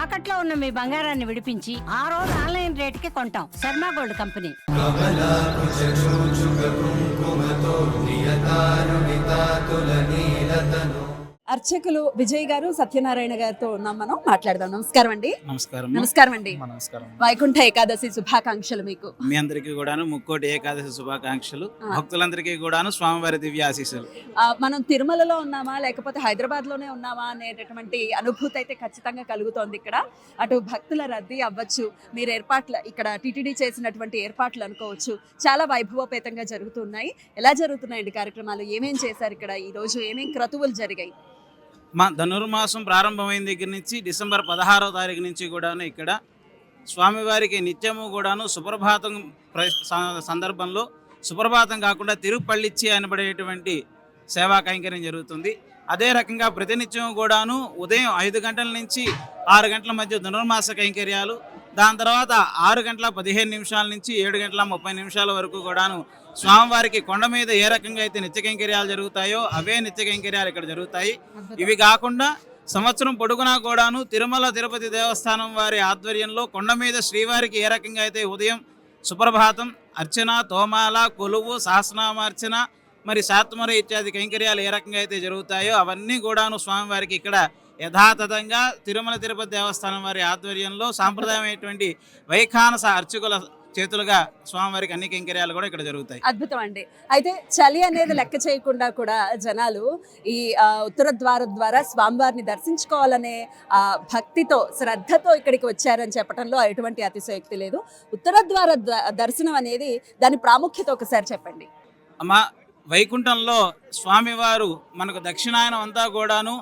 తాకట్లో ఉన్న మీ బంగారాన్ని విడిపించి ఆ రోజు ఆన్లైన్ రేటుకి కొంటాం. Sharma gold company. అర్చకులు విజయ్ గారు, సత్యనారాయణ గారితో ఉన్నాం. మనం మాట్లాడదాం. నమస్కారం అండి. నమస్కారం అండి. వైకుంఠ ఏకాదశి శుభాకాంక్షలు మీకు. మీ అందరికీ కూడాను ముక్కోటి ఏకాదశి శుభాకాంక్షలు. భక్తులందరికీ కూడాను స్వామివారి దివ్య ఆశీస్సులు. మనం తిరుమలలో ఉన్నామా లేకపోతే హైదరాబాద్ లోనే ఉన్నామా అనేటటువంటి అనుభూతి అయితే ఖచ్చితంగా కలుగుతోంది. ఇక్కడ అటు భక్తుల రద్దీ అవ్వచ్చు, మీరు ఏర్పాట్లు ఇక్కడ టీటీడీ చేసినటువంటి ఏర్పాట్లు అనుకోవచ్చు, చాలా వైభవోపేతంగా జరుగుతున్నాయి. ఎలా జరుగుతున్నాయండి కార్యక్రమాలు? ఏమేం చేశారు ఇక్కడ ఈ రోజు? ఏమేం క్రతువులు జరిగాయి? మా ధనుర్మాసం ప్రారంభమైన దగ్గర నుంచి డిసెంబర్ 16వ తారీఖు నుంచి కూడాను ఇక్కడ స్వామివారికి నిత్యము కూడాను సుప్రభాతం సందర్భంలో సుప్రభాతం కాకుండా తిరుపళ్ళిచ్చి అనబడేటువంటి సేవా కైంకర్యం జరుగుతుంది. అదే రకంగా ప్రతినిత్యం కూడాను ఉదయం 5 గంటల నుంచి 6 గంటల మధ్య ధనుర్మాస కైంకర్యాలు, దాని తర్వాత 6 గంటల 15 నిమిషాల నుంచి 7 గంటల 30 నిమిషాల వరకు కూడాను స్వామివారికి కొండ మీద ఏ రకంగా అయితే నిత్య కైంకర్యాలు జరుగుతాయో అవే నిత్య కైంకర్యాలు ఇక్కడ జరుగుతాయి. ఇవి కాకుండా సంవత్సరం పొడుగునా కూడాను తిరుమల తిరుపతి దేవస్థానం వారి ఆధ్వర్యంలో కొండ మీద శ్రీవారికి ఏ రకంగా అయితే ఉదయం సుప్రభాతం, అర్చన, తోమాల, కొలువు, సహస్రనామార్చన, మరి శాత్మర ఇత్యాది కైంకర్యాలు ఏ రకంగా అయితే జరుగుతాయో అవన్నీ కూడాను స్వామివారికి ఇక్కడ యథాతథంగా తిరుమల తిరుపతి దేవస్థానం వారి ఆధ్వర్యంలో సాంప్రదాయమైనటువంటి వైఖానస అర్చకుల చేతులుగా స్వామివారికి అన్ని కైంకర్యాలు కూడా ఇక్కడ జరుగుతాయి. అద్భుతం అండి. అయితే చలి అనేది లెక్క చేయకుండా కూడా జనాలు ఈ ఉత్తర ద్వారం ద్వారా స్వామివారిని దర్శించుకోవాలనే భక్తితో, శ్రద్ధతో ఇక్కడికి వచ్చారని చెప్పడంలో ఎటువంటి అతిశయోక్తి లేదు. ఉత్తర ద్వార దర్శనం అనేది దాని ప్రాముఖ్యత ఒకసారి చెప్పండి. అమ్మా, వైకుంఠంలో స్వామివారు మనకు దక్షిణాయనం అంతా కూడాను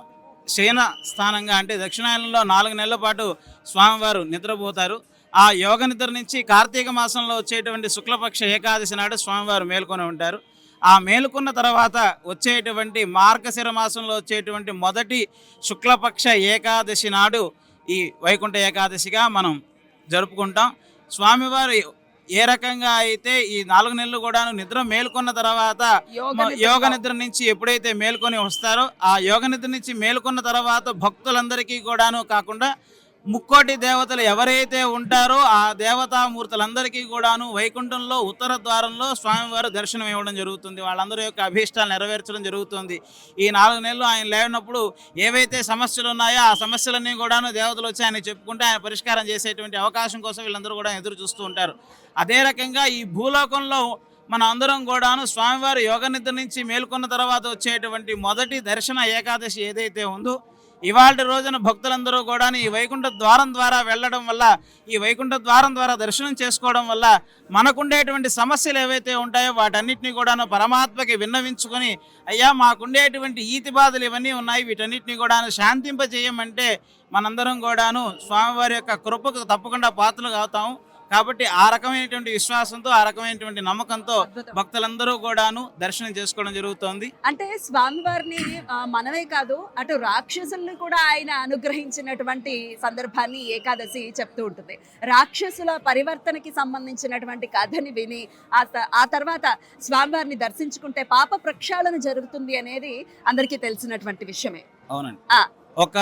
శయన స్థానంగా, అంటే దక్షిణాయనంలో 4 నెలల పాటు స్వామివారు నిద్రపోతారు. ఆ యోగ నిద్ర నుంచి కార్తీక మాసంలో వచ్చేటువంటి శుక్లపక్ష ఏకాదశి నాడు స్వామివారు మేల్కొని ఉంటారు. ఆ మేలుకున్న తర్వాత వచ్చేటువంటి మార్గశిర మాసంలో వచ్చేటువంటి మొదటి శుక్లపక్ష ఏకాదశి నాడు ఈ వైకుంఠ ఏకాదశిగా మనం జరుపుకుంటాం. స్వామివారు ఏ రకంగా అయితే ఈ 4 నెలలు కూడా నిద్ర మేల్కొన్న తర్వాత యోగ నిద్ర నుంచి ఎప్పుడైతే మేల్కొని వస్తారో ఆ యోగ నిద్ర నుంచి మేల్కొన్న తర్వాత భక్తులందరికీ కూడాను కాకుండా ముక్కోటి దేవతలు ఎవరైతే ఉంటారో ఆ దేవతామూర్తులందరికీ కూడాను వైకుంఠంలో ఉత్తర ద్వారంలో స్వామివారు దర్శనం ఇవ్వడం జరుగుతుంది. వాళ్ళందరి యొక్క అభీష్టాలు నెరవేర్చడం జరుగుతుంది. ఈ 4 నెలలు ఆయన లేనప్పుడు ఏవైతే సమస్యలు ఉన్నాయో ఆ సమస్యలన్నీ కూడాను దేవతలు వచ్చి ఆయన చెప్పుకుంటే ఆయన పరిష్కారం చేసేటువంటి అవకాశం కోసం వీళ్ళందరూ కూడా ఎదురు చూస్తూ ఉంటారు. అదే రకంగా ఈ భూలోకంలో మన అందరం కూడాను స్వామివారు యోగ నిద్ర నుంచి మేల్కొన్న తర్వాత వచ్చేటువంటి మొదటి దర్శన ఏకాదశి ఏదైతే ఉందో ఇవాళ రోజున భక్తులందరూ కూడా ఈ వైకుంఠ ద్వారం ద్వారా వెళ్ళడం వల్ల, ఈ వైకుంఠ ద్వారం ద్వారా దర్శనం చేసుకోవడం వల్ల మనకుండేటువంటి సమస్యలు ఏవైతే ఉంటాయో వాటన్నిటిని కూడాను పరమాత్మకి విన్నవించుకొని, అయ్యా మాకుండేటువంటి ఈతి బాధలు ఇవన్నీ ఉన్నాయి, వీటన్నిటిని కూడాను శాంతింపజేయమంటే మనందరం కూడాను స్వామివారి యొక్క కృపకు తప్పకుండా పాత్రలు అవుతాము. కాబట్టి ఆ రకమైనటువంటి విశ్వాసంతో, ఆ రకమైనటువంటి నమ్మకంతో భక్తులందరూ కూడాను దర్శనం చేసుకోవడం జరుగుతోంది. అంటే స్వామివారిని మనమే కాదు, అటు రాక్షసుల్ని కూడా ఆయన అనుగ్రహించినటువంటి సందర్భాన్ని ఏకాదశి చెప్తూ ఉంటుంది. రాక్షసుల పరివర్తనకి సంబంధించినటువంటి కథని విని ఆ తర్వాత స్వామివారిని దర్శించుకుంటే పాప ప్రక్షాళన జరుగుతుంది అనేది అందరికీ తెలిసినటువంటి విషయమే. అవునండి. ఒక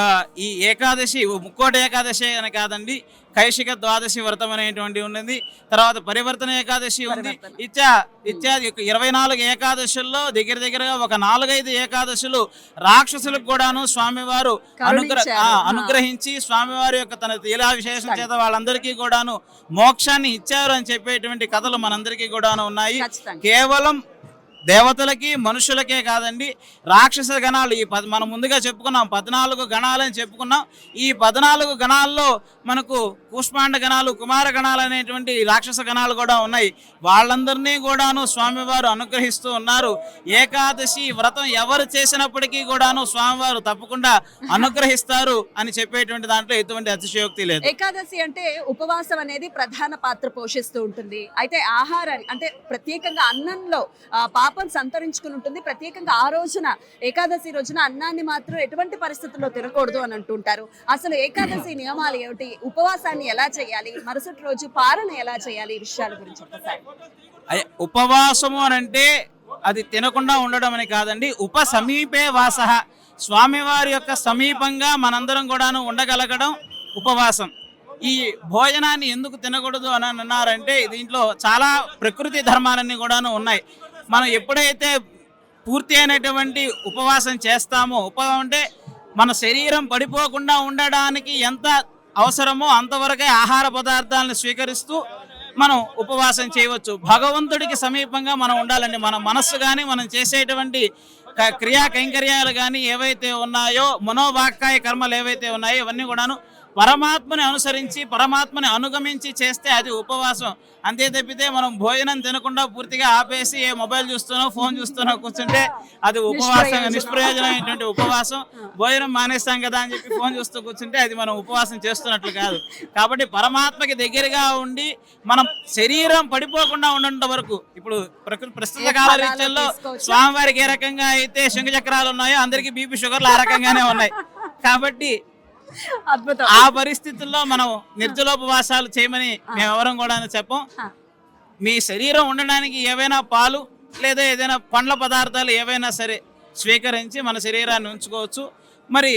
ఈ ఏకాదశి ముక్కోటి ఏకాదశి అని కాదండి, కైశిక ద్వాదశి వ్రతం అనేటువంటి ఉన్నది, తర్వాత పరివర్తన ఏకాదశి ఉంది, ఇత్యాది 24 ఏకాదశుల్లో దగ్గరగా ఒక 4-5 ఏకాదశులు రాక్షసులకు కూడాను స్వామివారు అనుగ్రహించి స్వామివారి యొక్క తన లీలా విశేషం చేత వాళ్ళందరికీ కూడాను మోక్షాన్ని ఇచ్చారు అని చెప్పేటువంటి కథలు మనందరికీ కూడాను ఉన్నాయి. కేవలం దేవతలకి మనుషులకే కాదండి, రాక్షస గణాలు ఈ మనం ముందుగా చెప్పుకున్నాం 14 గణాలని చెప్పుకున్నాం. ఈ 14 గణాల్లో మనకు కూష్మాండ గణాలు, కుమార గణాలు అనేటువంటి రాక్షస గణాలు కూడా ఉన్నాయి. వాళ్ళందరినీ కూడాను స్వామివారు అనుగ్రహిస్తూ ఉన్నారు. ఏకాదశి వ్రతం ఎవరు చేసినప్పటికీ కూడాను స్వామివారు తప్పకుండా అనుగ్రహిస్తారు అని చెప్పేటువంటి దాంట్లో ఎటువంటి అతిశయోక్తి లేదు. ఏకాదశి అంటే ఉపవాసం అనేది ప్రధాన పాత్ర పోషిస్తూ ఉంటుంది. అయితే ఆహారాన్ని అంటే ప్రత్యేకంగా అన్నంలో పాపం సంతరించుకుని ఉంటుంది. ప్రత్యేకంగా ఆ రోజున ఏకాదశి రోజున అన్నాన్ని మాత్రం ఎటువంటి పరిస్థితుల్లో తినకూడదు అని అంటుంటారు. అసలు ఏకాదశి నియమాలు ఏమిటి? ఉపవాసాన్ని ఎలా చేయాలి? మరుసటి రోజు పాలన ఎలా చేయాలి? ఈ విషయాల గురించి ఒకసారి. ఉపవాసము అని అంటే అది తినకుండా ఉండడం అని కాదండి. సమీపే వాస, స్వామివారి యొక్క సమీపంగా మనందరం కూడాను ఉండగలగడం ఉపవాసం. ఈ భోజనాన్ని ఎందుకు తినకూడదు అని అన్నారంటే దీంట్లో చాలా ప్రకృతి ధర్మాలన్నీ కూడాను ఉన్నాయి. మనం ఎప్పుడైతే పూర్తి అయినటువంటి ఉపవాసం చేస్తామో, ఉపవాసం అంటే మన శరీరం పడిపోకుండా ఉండడానికి ఎంత అవసరమో అంతవరకే ఆహార పదార్థాలను స్వీకరిస్తూ మనం ఉపవాసం చేయవచ్చు. భగవంతుడికి సమీపంగా మనం ఉండాలండి. మన మనస్సు కానీ మనం చేసేటువంటి క్రియా కైంకర్యాలు కానీ ఏవైతే ఉన్నాయో, మనోవాక్కాయ కర్మలు ఏవైతే ఉన్నాయో ఇవన్నీ కూడాను పరమాత్మని అనుసరించి పరమాత్మని అనుగమించి చేస్తే అది ఉపవాసం. అంతే తప్పితే మనం భోజనం తినకుండా పూర్తిగా ఆపేసి ఏ మొబైల్ చూస్తూనో ఫోన్ చూస్తూనో కూర్చుంటే అది ఉపవాసం, నిష్ప్రయోజనమైనటువంటి ఉపవాసం. భోజనం మానేస్తాం కదా అని చెప్పి ఫోన్ చూస్తూ కూర్చుంటే అది మనం ఉపవాసం చేస్తున్నట్లు కాదు. కాబట్టి పరమాత్మకి దగ్గరగా ఉండి మనం శరీరం పడిపోకుండా ఉన్నంత వరకు, ఇప్పుడు ప్రస్తుత కాల రీత్యంలో స్వామివారికి ఏ రకంగా అయితే శంఖ చక్రాలు ఉన్నాయో అందరికీ బీపీ షుగర్లు ఆ రకంగానే ఉన్నాయి. కాబట్టి అద్భుతం. ఆ పరిస్థితుల్లో మనం నిర్జలోపవాసాలు చేయమని మేము ఎవరం కూడా చెప్పం. మీ శరీరం ఉండడానికి ఏవైనా పాలు లేదా ఏదైనా పండ్ల పదార్థాలు ఏవైనా సరే స్వీకరించి మన శరీరాన్ని ఉంచుకోవచ్చు. మరి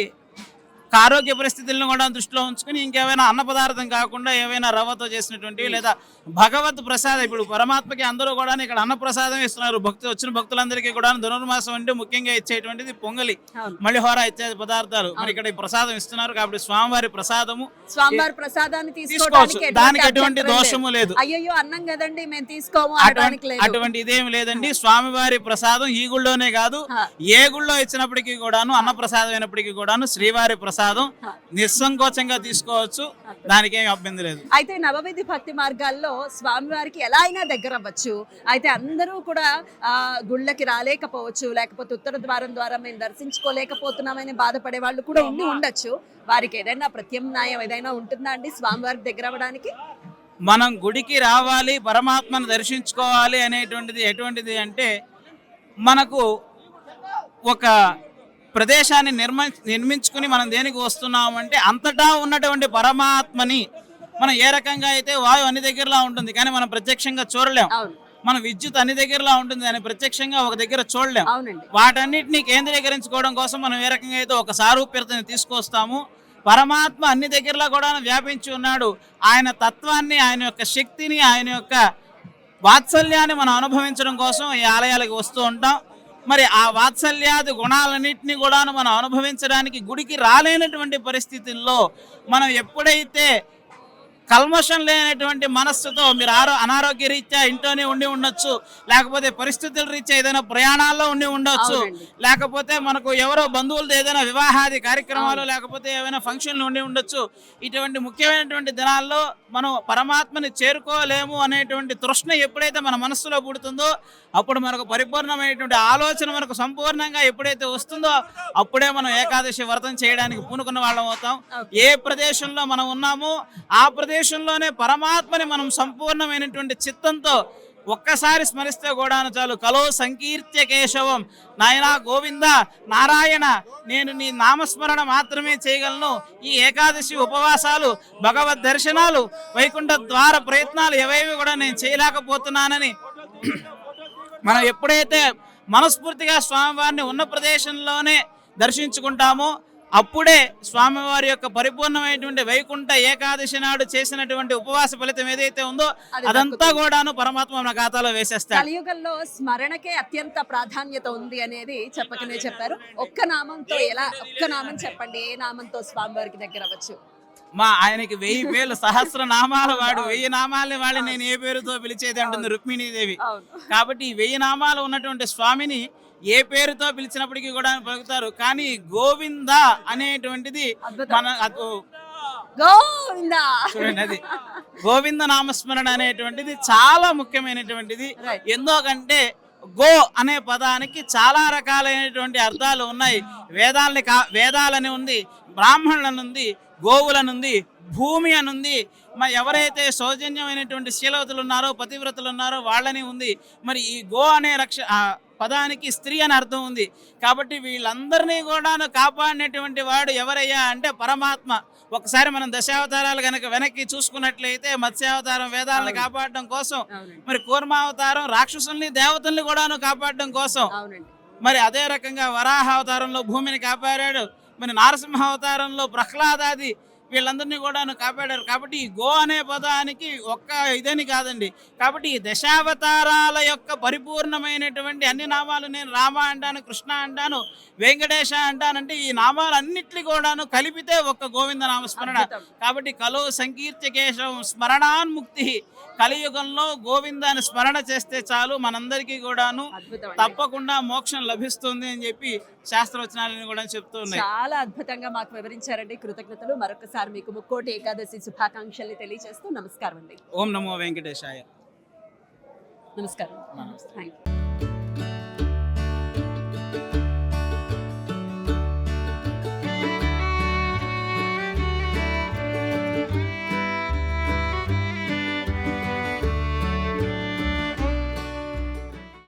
ఆరోగ్య పరిస్థితులను కూడా దృష్టిలో ఉంచుకుని ఇంకేమైనా అన్న పదార్థం కాకుండా ఏవైనా రవ్వతో చేసినటువంటివి లేదా భగవత్ ప్రసాదం, ఇప్పుడు పరమాత్మకి అందరూ కూడా ఇక్కడ అన్న ప్రసాదం ఇస్తున్నారు. వచ్చిన భక్తులందరికీ కూడా ధనుర్మాసం అంటే ముఖ్యంగా ఇచ్చేటువంటిది పొంగలి, మళ్ళీహోర ఇత్యాది పదార్థాలు మరి ఇక్కడ ప్రసాదం ఇస్తున్నారు. కాబట్టి స్వామివారి ప్రసాదాన్ని తీసుకోవచ్చు, దానికి ఎటువంటి దోషము లేదు. అయ్యో అన్నం కదండి మేము తీసుకోము అటువంటి ఇదేమి లేదండి. స్వామివారి ప్రసాదం ఈ గుళ్ళోనే కాదు ఏ గుళ్ళో ఇచ్చినప్పటికీ కూడాను, అన్న ప్రసాదం అయినప్పటికీ కూడాను శ్రీవారి ప్రసాదం నిస్సంకోచంగా తీసుకోవచ్చు, దానికి ఏమి అభ్యంతరం లేదు. అయితే నవవిధి భక్తి మార్గాల్లో స్వామివారికి ఎలా అయినా దగ్గర అవ్వచ్చు. అయితే అందరూ కూడా గుళ్ళకి రాలేకపోవచ్చు, లేకపోతే ఉత్తర ద్వారం ద్వారా మేము దర్శించుకోలేకపోతున్నామని బాధపడే వాళ్ళు కూడా ఉండొచ్చు. వారికి ఏదైనా ప్రత్యామ్నాయం ఏదైనా ఉంటుందా అండి స్వామివారికి దగ్గర అవ్వడానికి? మనం గుడికి రావాలి, పరమాత్మను దర్శించుకోవాలి అనేటువంటిది ఎటువంటిది అంటే, మనకు ఒక ప్రదేశాన్ని నిర్మించుకుని మనం దేనికి వస్తున్నామంటే అంతటా ఉన్నటువంటి పరమాత్మని మనం ఏ రకంగా అయితే వాయువు అన్ని దగ్గరలా ఉంటుంది కానీ మనం ప్రత్యక్షంగా చూడలేం, మన విద్యుత్ అన్ని దగ్గరలా ఉంటుంది అని ప్రత్యక్షంగా ఒక దగ్గర చూడలేం. వాటన్నిటిని కేంద్రీకరించుకోవడం కోసం మనం ఏ రకంగా అయితే ఒక సారూప్యతని తీసుకొస్తాము, పరమాత్మ అన్ని దగ్గరలా కూడా వ్యాపించి ఉన్నాడు. ఆయన తత్వాన్ని, ఆయన యొక్క శక్తిని, ఆయన యొక్క వాత్సల్యాన్ని మనం అనుభవించడం కోసం ఈ ఆలయాలకు వస్తూ ఉంటాం. మరి ఆ వాత్సల్యాది గుణాలన్నింటినీ కూడా మనం అనుభవించడానికి గుడికి రాలేనటువంటి పరిస్థితుల్లో మనం ఎప్పుడైతే కల్మషం లేనటువంటి మనస్సుతో, మీరు అనారోగ్య రీత్యా ఇంట్లోనే ఉండి ఉండొచ్చు, లేకపోతే పరిస్థితుల రీత్యా ఏదైనా ప్రయాణాల్లో ఉండి ఉండొచ్చు, లేకపోతే మనకు ఎవరో బంధువులతో ఏదైనా వివాహాది కార్యక్రమాలు లేకపోతే ఏమైనా ఫంక్షన్లు ఉండి ఉండొచ్చు. ఇటువంటి ముఖ్యమైనటువంటి దినాల్లో మనం పరమాత్మని చేరుకోలేము అనేటువంటి తృష్ణ ఎప్పుడైతే మన మనస్సులో పుడుతుందో అప్పుడు మనకు పరిపూర్ణమైనటువంటి ఆలోచన మనకు సంపూర్ణంగా ఎప్పుడైతే వస్తుందో అప్పుడే మనం ఏకాదశి వ్రతం చేయడానికి పూనుకున్న వాళ్ళం అవుతాం. ఏ ప్రదేశంలో మనం ఉన్నామో ఆ ప్రదేశంలోనే పరమాత్మని మనం సంపూర్ణమైనటువంటి చిత్తంతో ఒక్కసారి స్మరిస్తే కూడా చాలు. కలో సంకీర్త్య కేశవం, నాయనా గోవింద నారాయణ, నేను నీ నామస్మరణ మాత్రమే చేయగలను. ఈ ఏకాదశి ఉపవాసాలు, భగవద్ దర్శనాలు, వైకుంఠ ద్వార ప్రయత్నాలు ఏవేవి కూడా నేను చేయలేకపోతున్నానని మనం ఎప్పుడైతే మనస్ఫూర్తిగా స్వామివారిని ఉన్న ప్రదేశంలోనే దర్శించుకుంటామో అప్పుడే స్వామివారి యొక్క పరిపూర్ణమైనటువంటి వైకుంఠ ఏకాదశి నాడు చేసినటువంటి ఉపవాస ఫలితం ఏదైతే ఉందో అదంతా కూడాను పరమాత్మ మన ఖాతాలో వేసేస్తాడు. కలియుగంలో స్మరణకే అత్యంత ప్రాధాన్యత ఉంది అనేది చెప్పకనే చెప్పారు. ఒక్క నామంతో ఒక్క నామం చెప్పండి, ఏ నామంతో స్వామివారికి దగ్గర అవ్వచ్చు? ఆయనకి 1000 పేర్లు, సహస్ర నామాలు వాడు, 1000 నామాలని వాడి నేను ఏ పేరుతో పిలిచేది అంటుంది రుక్మిణీదేవి. కాబట్టి 1000 నామాలు ఉన్నటువంటి స్వామిని ఏ పేరుతో పిలిచినప్పటికీ కూడా పలుకుతారు. కానీ గోవింద అనేటువంటిది చూడండి, అది గోవింద నామస్మరణ అనేటువంటిది చాలా ముఖ్యమైనటువంటిది. ఎందుకంటే గో అనే పదానికి చాలా రకాలైనటువంటి అర్థాలు ఉన్నాయి. వేదాలని ఉంది, బ్రాహ్మణులనుంది, గోవులనుంది, భూమి అనుంది, మరి ఎవరైతే సౌజన్యమైనటువంటి శీలవతులు ఉన్నారో, పతివ్రతలు ఉన్నారో వాళ్ళని ఉంది. మరి ఈ గో అనే పదానికి స్త్రీ అని అర్థం ఉంది. కాబట్టి వీళ్ళందరినీ కూడా కాపాడినటువంటి వాడు ఎవరయ్యా అంటే పరమాత్మ. ఒకసారి మనం దశావతారాలు కనుక వెనక్కి చూసుకున్నట్లయితే మత్స్యావతారం వేదాలను కాపాడడం కోసం, మరి కూర్మావతారం రాక్షసుల్ని దేవతల్ని కూడాను కాపాడడం కోసం, మరి అదే రకంగా వరాహ అవతారంలో భూమిని కాపాడాడు, మరి నారసింహ అవతారంలో ప్రహ్లాదాది వీళ్ళందరినీ కూడాను కాపాడారు. కాబట్టి ఈ గో అనే పదానికి ఒక్క ఇదని కాదండి. కాబట్టి ఈ దశావతారాల యొక్క పరిపూర్ణమైనటువంటి అన్ని నామాలు, నేను రామ అంటాను, కృష్ణ అంటాను, వెంకటేశ అంటానంటే ఈ నామాలన్నిటిని కూడాను కలిపితే ఒక్క గోవింద నామస్మరణ. అద్భుతం. కాబట్టి కలో సంకీర్త్య కేశవం స్మరణాన్ముక్తి, కలియుగంలో గోవిందాన్ని స్మరణ చేస్తే చాలు మనందరికీ కూడాను అద్భుతం అండి. తప్పకుండా మోక్షం లభిస్తుంది అని చెప్పి శాస్త్రవచనాలను కూడా చెప్తూ ఉన్నాయి. చాలా అద్భుతంగా మాకు వివరించారండి. కృతజ్ఞతలు. మరొకసారి మీకు ముక్కోటి ఏకాదశి శుభాకాంక్షల్ని తెలియజేస్తూ నమస్కారం అండి. ఓం నమో వెంకటేశాయ. నమస్కారం. నమస్తే. Thank you.